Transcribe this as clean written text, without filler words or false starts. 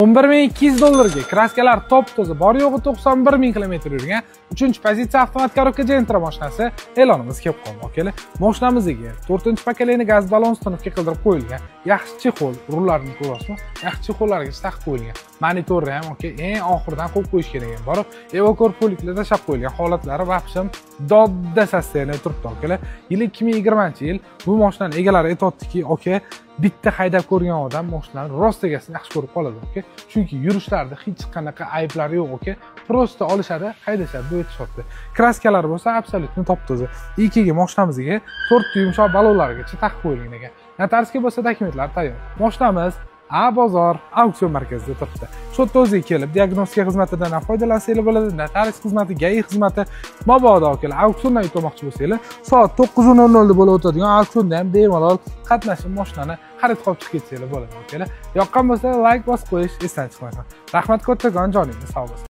$11,200 kraskalar top-toza, bor yo'g'i 91,000 kilometr yurgan 3-pozitsiya avtomat korobka Gentra mashinasi e'lonimiz kelib qoldi, akalar. Mashinamizga 4-pokoleniya gaz balon ustunovka qildirib qo'yilgan. Yaxshi chexol, rullarni ko'rasizmi? Yaxshi chexollarga taqib qo'yilgan. Monitorni ham eng oxirdan qo'yib qo'yish kerak ekan. Borib, evakor poliklar tashab qo'yilgan. Holatlari vapshim dodda sostenida turibdi, akalar. Yil 2020-yil bu mashinani egalari aytayaptiki, aka, bitta haydab ko'rgan odam mashinani rost egasini yaxshi ko'rib qoladi, aka. Chunki yurishlarida hech qanaqa ayblari yo'q, aka. Prosta olishadi, haydashadi, bu aytishyapti. Kraskalar bo'lsa absolyutni top-toza. Ikkiga mashinamizga 4 yumshoq balonlargacha taqib qo'yilgan ekan. Notariusga bo'lsa dokumentlar tayyor. Mashinamiz bozor auksion markazida turibdi. Shu yerda o'zingiz kelib, diagnostika xizmatidan ham foydalansangiz bo'ladi. Notarius xizmati, GAI xizmati, mabodo akalar auksiondan yutmoqchi bo'lsangiz, soat 9:00 da bo'lib o'tadigan auksionda ham bemalol qatnashib mashinani xarid qilib chiqib ketsangiz bo'ladi, akalar. Yoqqan bo'lsa like bosib qo'yish esdan chiqmasin. Rahmat kattakon, joningiz sog' bo'lsin.